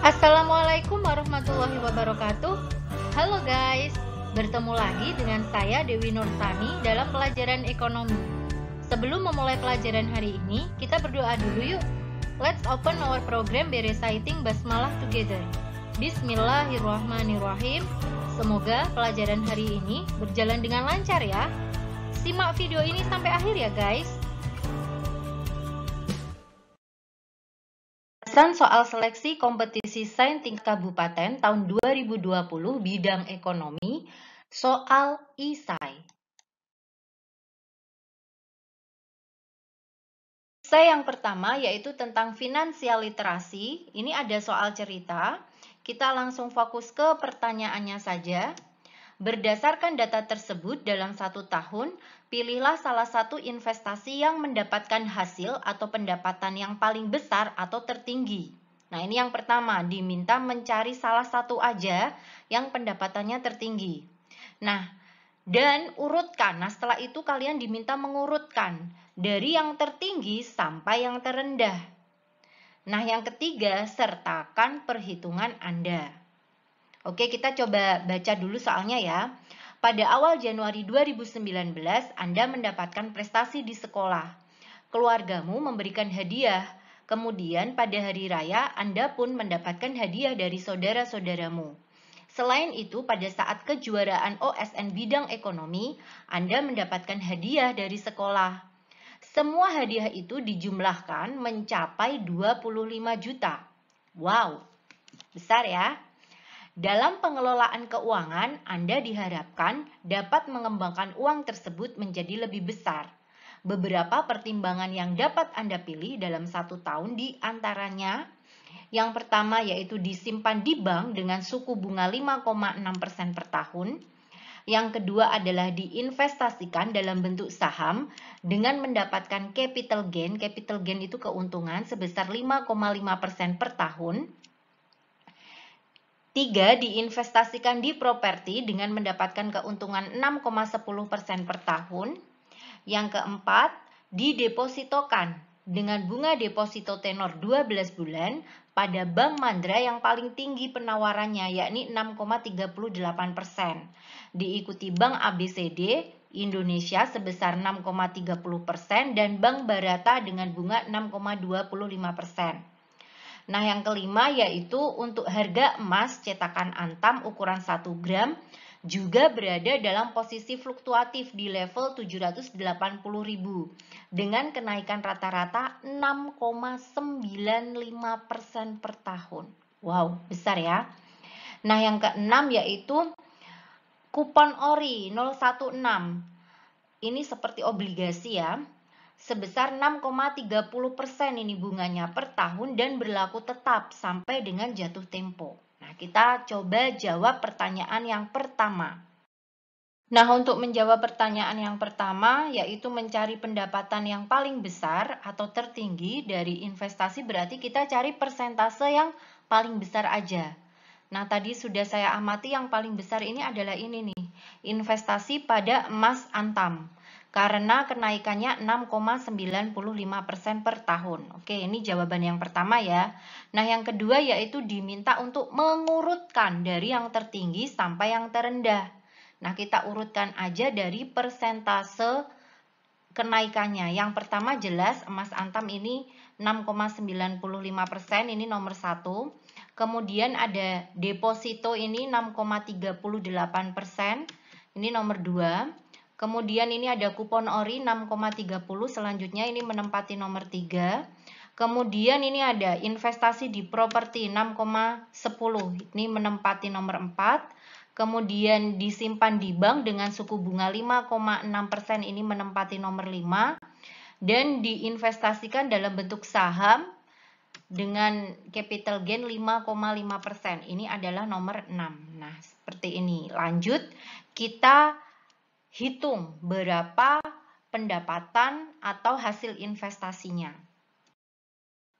Assalamualaikum warahmatullahi wabarakatuh. Halo guys, bertemu lagi dengan saya Dewi Nurtani dalam pelajaran ekonomi. Sebelum memulai pelajaran hari ini, kita berdoa dulu yuk. Let's open our program by reciting Basmalah together. Bismillahirrahmanirrahim. Semoga pelajaran hari ini berjalan dengan lancar ya. Simak video ini sampai akhir ya guys. Soal seleksi kompetisi sains tingkat kabupaten tahun 2020 bidang ekonomi, soal ISAI. Esai yang pertama yaitu tentang finansial literasi. Ini ada soal cerita. Kita langsung fokus ke pertanyaannya saja. Berdasarkan data tersebut dalam 1 tahun, pilihlah salah satu investasi yang mendapatkan hasil atau pendapatan yang paling besar atau tertinggi. Nah, ini yang pertama, diminta mencari salah satu aja yang pendapatannya tertinggi. Nah, dan urutkan. Nah, setelah itu kalian diminta mengurutkan dari yang tertinggi sampai yang terendah. Nah, yang ketiga, sertakan perhitungan Anda. Oke, kita coba baca dulu soalnya ya. Pada awal Januari 2019, Anda mendapatkan prestasi di sekolah. Keluargamu memberikan hadiah. Kemudian pada hari raya, Anda pun mendapatkan hadiah dari saudara-saudaramu. Selain itu, pada saat kejuaraan OSN bidang ekonomi, Anda mendapatkan hadiah dari sekolah. Semua hadiah itu dijumlahkan mencapai 25 juta. Wow, besar ya. Dalam pengelolaan keuangan, Anda diharapkan dapat mengembangkan uang tersebut menjadi lebih besar. Beberapa pertimbangan yang dapat Anda pilih dalam 1 tahun di antaranya, yang pertama yaitu disimpan di bank dengan suku bunga 5,6% per tahun. Yang kedua adalah diinvestasikan dalam bentuk saham dengan mendapatkan capital gain. Capital gain itu keuntungan sebesar 5,5% per tahun. 3. Diinvestasikan di properti dengan mendapatkan keuntungan 6,10% per tahun. Yang keempat, didepositokan dengan bunga deposito tenor 12 bulan pada Bank Mandra yang paling tinggi penawarannya, yakni 6,38%. Diikuti Bank ABCD Indonesia sebesar 6,30% dan Bank Barata dengan bunga 6,25%. Nah, yang kelima yaitu untuk harga emas cetakan Antam ukuran 1 gram juga berada dalam posisi fluktuatif di level 780.000 dengan kenaikan rata-rata 6,95% per tahun. Wow, besar ya. Nah, yang keenam yaitu kupon ORI 016. Ini seperti obligasi ya. Sebesar 6,30% ini bunganya per tahun dan berlaku tetap sampai dengan jatuh tempo. Nah, kita coba jawab pertanyaan yang pertama. Nah, untuk menjawab pertanyaan yang pertama, yaitu mencari pendapatan yang paling besar atau tertinggi dari investasi, berarti kita cari persentase yang paling besar aja. Nah, tadi sudah saya amati yang paling besar ini adalah ini nih, investasi pada emas Antam. Karena kenaikannya 6,95% per tahun. Oke, ini jawaban yang pertama ya. Nah, yang kedua yaitu diminta untuk mengurutkan dari yang tertinggi sampai yang terendah. Nah, kita urutkan aja dari persentase kenaikannya. Yang pertama jelas emas Antam ini 6,95%, ini nomor 1. Kemudian ada deposito ini 6,38%, ini nomor 2. Kemudian ini ada kupon ORI 6,30, selanjutnya ini menempati nomor 3. Kemudian ini ada investasi di properti 6,10, ini menempati nomor 4. Kemudian disimpan di bank dengan suku bunga 5,6%, ini menempati nomor 5. Dan diinvestasikan dalam bentuk saham dengan capital gain 5,5%, ini adalah nomor 6. Nah, seperti ini. Lanjut, kita hitung berapa pendapatan atau hasil investasinya.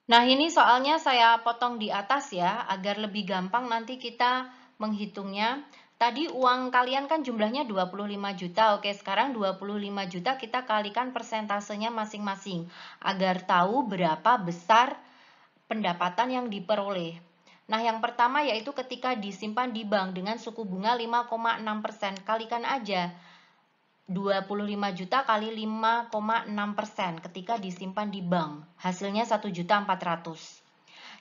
Nah, ini soalnya saya potong di atas ya, agar lebih gampang nanti kita menghitungnya. Tadi uang kalian kan jumlahnya 25 juta. Oke, sekarang 25 juta kita kalikan persentasenya masing-masing agar tahu berapa besar pendapatan yang diperoleh. Nah, yang pertama yaitu ketika disimpan di bank dengan suku bunga 5,6%. Kalikan aja 25 juta kali 5,6% ketika disimpan di bank. Hasilnya 1.400.000.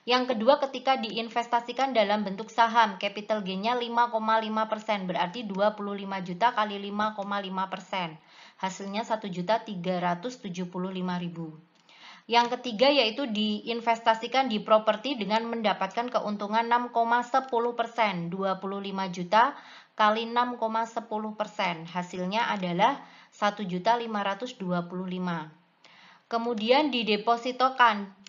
Yang kedua ketika diinvestasikan dalam bentuk saham, capital gain-nya 5,5%, berarti 25 juta kali 5,5%. Hasilnya 1.375.000. Yang ketiga yaitu diinvestasikan di properti dengan mendapatkan keuntungan 6,10%, 25 juta kali 6,10%. Hasilnya adalah 1.525.000. Kemudian didepositokan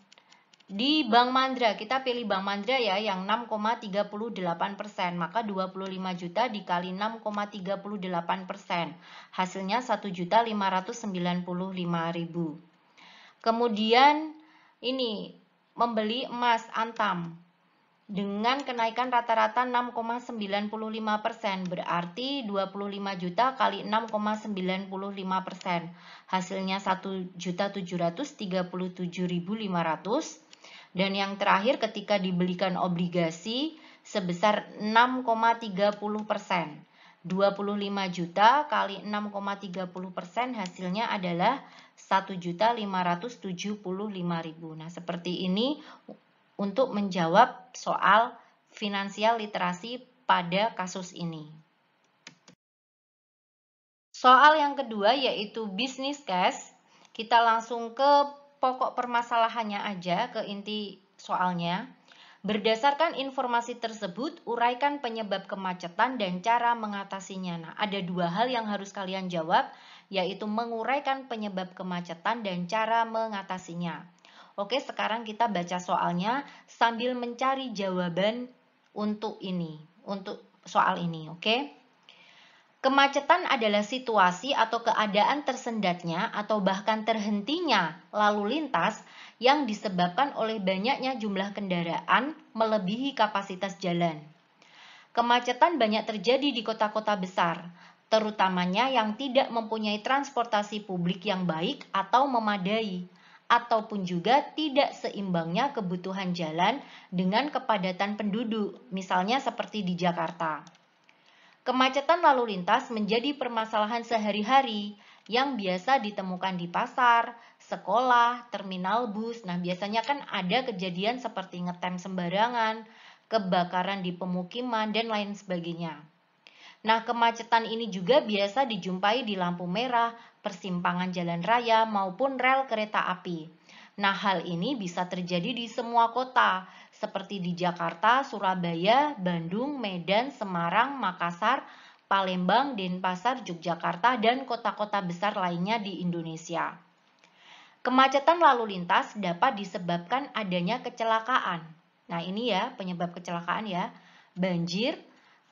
di Bank Mandra, kita pilih Bank Mandra ya yang 6,38%, maka 25 juta dikali 6,38%, hasilnya 1.595.000. Kemudian ini membeli emas Antam dengan kenaikan rata-rata 6,95%, berarti 25 juta kali 6,95%, hasilnya 1.737.500. Dan yang terakhir ketika dibelikan obligasi sebesar 6,30%. 25 juta kali 6,30% hasilnya adalah 1.575.000. Nah, seperti ini untuk menjawab soal finansial literasi pada kasus ini. Soal yang kedua yaitu business case. Kita langsung ke pokok permasalahannya aja, ke inti soalnya. Berdasarkan informasi tersebut, uraikan penyebab kemacetan dan cara mengatasinya. Nah, ada dua hal yang harus kalian jawab, yaitu menguraikan penyebab kemacetan dan cara mengatasinya. Oke, sekarang kita baca soalnya sambil mencari jawaban untuk soal ini, oke? Kemacetan adalah situasi atau keadaan tersendatnya atau bahkan terhentinya lalu lintas yang disebabkan oleh banyaknya jumlah kendaraan melebihi kapasitas jalan. Kemacetan banyak terjadi di kota-kota besar, terutamanya yang tidak mempunyai transportasi publik yang baik atau memadai, ataupun juga tidak seimbangnya kebutuhan jalan dengan kepadatan penduduk, misalnya seperti di Jakarta. Kemacetan lalu lintas menjadi permasalahan sehari-hari yang biasa ditemukan di pasar, sekolah, terminal bus. Nah, biasanya kan ada kejadian seperti ngetem sembarangan, kebakaran di pemukiman, dan lain sebagainya. Nah, kemacetan ini juga biasa dijumpai di lampu merah, persimpangan jalan raya, maupun rel kereta api. Nah, hal ini bisa terjadi di semua kota, seperti di Jakarta, Surabaya, Bandung, Medan, Semarang, Makassar, Palembang, Denpasar, Yogyakarta, dan kota-kota besar lainnya di Indonesia. Kemacetan lalu lintas dapat disebabkan adanya kecelakaan. Nah, ini ya penyebab kecelakaan ya. Banjir,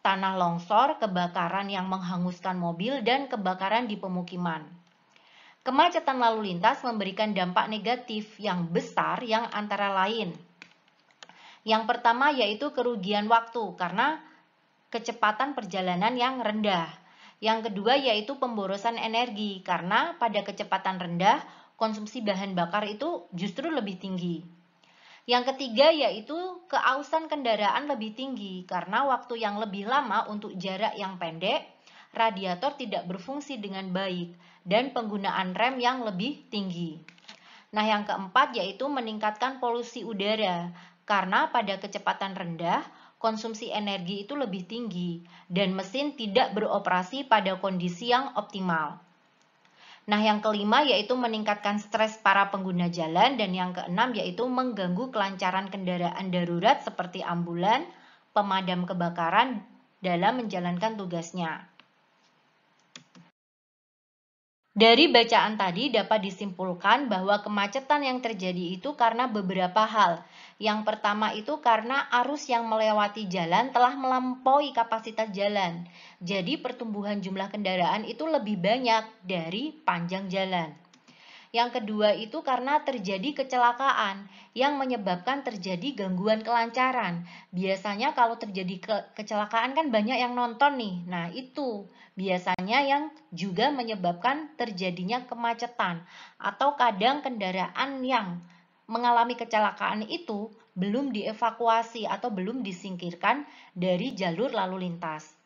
tanah longsor, kebakaran yang menghanguskan mobil, dan kebakaran di pemukiman. Kemacetan lalu lintas memberikan dampak negatif yang besar yang antara lain. Yang pertama yaitu kerugian waktu karena kecepatan perjalanan yang rendah. Yang kedua yaitu pemborosan energi karena pada kecepatan rendah konsumsi bahan bakar itu justru lebih tinggi. Yang ketiga yaitu keausan kendaraan lebih tinggi karena waktu yang lebih lama untuk jarak yang pendek, radiator tidak berfungsi dengan baik, dan penggunaan rem yang lebih tinggi. Nah, yang keempat yaitu meningkatkan polusi udara karena pada kecepatan rendah, konsumsi energi itu lebih tinggi dan mesin tidak beroperasi pada kondisi yang optimal. Nah, yang kelima yaitu meningkatkan stres para pengguna jalan, dan yang keenam yaitu mengganggu kelancaran kendaraan darurat seperti ambulan, pemadam kebakaran dalam menjalankan tugasnya. Dari bacaan tadi dapat disimpulkan bahwa kemacetan yang terjadi itu karena beberapa hal. Yang pertama itu karena arus yang melewati jalan telah melampaui kapasitas jalan. Jadi pertumbuhan jumlah kendaraan itu lebih banyak dari panjang jalan. Yang kedua itu karena terjadi kecelakaan yang menyebabkan terjadi gangguan kelancaran. Biasanya kalau terjadi kecelakaan kan banyak yang nonton nih. Nah, itu biasanya yang juga menyebabkan terjadinya kemacetan. Atau kadang kendaraan yang mengalami kecelakaan itu belum dievakuasi atau belum disingkirkan dari jalur lalu lintas.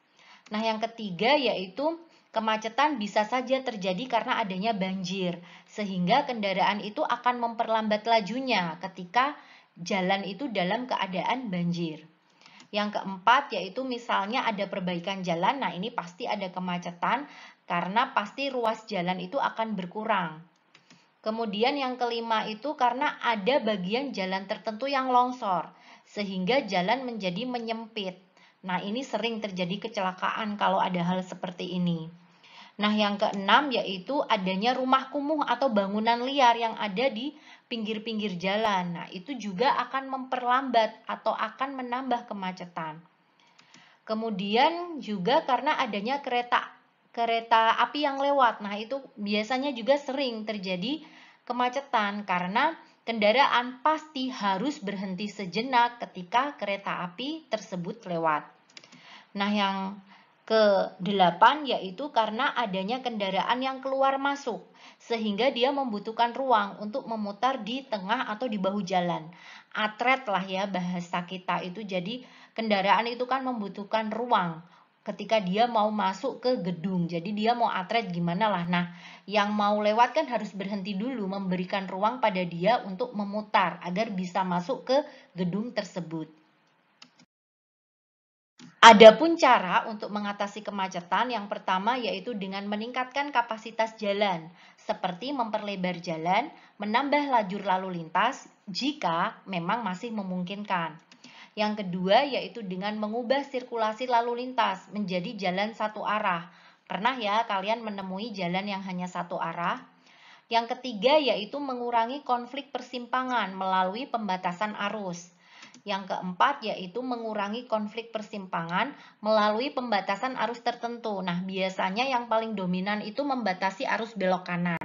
Nah, yang ketiga yaitu kemacetan bisa saja terjadi karena adanya banjir, sehingga kendaraan itu akan memperlambat lajunya ketika jalan itu dalam keadaan banjir. Yang keempat yaitu misalnya ada perbaikan jalan, nah ini pasti ada kemacetan karena pasti ruas jalan itu akan berkurang. Kemudian yang kelima itu karena ada bagian jalan tertentu yang longsor, sehingga jalan menjadi menyempit. Nah, ini sering terjadi kecelakaan kalau ada hal seperti ini. Nah, yang keenam yaitu adanya rumah kumuh atau bangunan liar yang ada di pinggir-pinggir jalan. Nah, itu juga akan memperlambat atau akan menambah kemacetan. Kemudian juga karena adanya kereta api yang lewat. Nah, itu biasanya juga sering terjadi kemacetan karena kendaraan pasti harus berhenti sejenak ketika kereta api tersebut lewat. Nah, yang ke-8 yaitu karena adanya kendaraan yang keluar masuk, sehingga dia membutuhkan ruang untuk memutar di tengah atau di bahu jalan. Atret lah ya bahasa kita itu, jadi kendaraan itu kan membutuhkan ruang ketika dia mau masuk ke gedung. Jadi dia mau atret gimana lah. Nah, yang mau lewat kan harus berhenti dulu, memberikan ruang pada dia untuk memutar agar bisa masuk ke gedung tersebut. Adapun cara untuk mengatasi kemacetan yang pertama yaitu dengan meningkatkan kapasitas jalan, seperti memperlebar jalan, menambah lajur lalu lintas jika memang masih memungkinkan. Yang kedua yaitu dengan mengubah sirkulasi lalu lintas menjadi jalan satu arah. Pernah ya kalian menemui jalan yang hanya satu arah? Yang ketiga yaitu mengurangi konflik persimpangan melalui pembatasan arus. Yang keempat yaitu mengurangi konflik persimpangan melalui pembatasan arus tertentu. Nah, biasanya yang paling dominan itu membatasi arus belok kanan.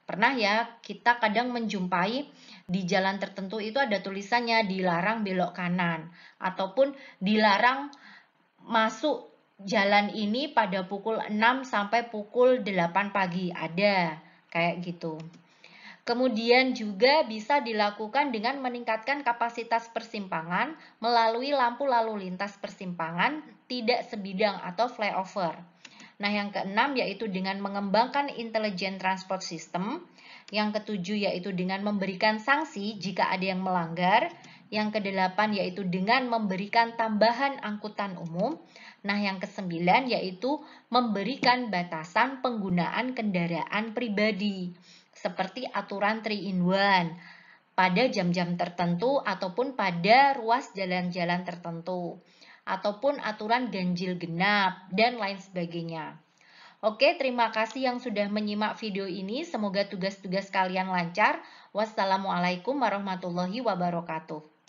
Pernah ya kita kadang menjumpai di jalan tertentu itu ada tulisannya dilarang belok kanan ataupun dilarang masuk jalan ini pada pukul 6 sampai pukul 8 pagi. Ada kayak gitu. Kemudian juga bisa dilakukan dengan meningkatkan kapasitas persimpangan melalui lampu lalu lintas persimpangan tidak sebidang atau flyover. Nah, yang keenam yaitu dengan mengembangkan intelligent transport system. Yang ketujuh yaitu dengan memberikan sanksi jika ada yang melanggar. Yang kedelapan yaitu dengan memberikan tambahan angkutan umum. Nah, yang kesembilan yaitu memberikan batasan penggunaan kendaraan pribadi, seperti aturan 3-in-1 pada jam-jam tertentu ataupun pada ruas jalan-jalan tertentu, ataupun aturan ganjil genap, dan lain sebagainya. Oke, terima kasih yang sudah menyimak video ini. Semoga tugas-tugas kalian lancar. Wassalamualaikum warahmatullahi wabarakatuh.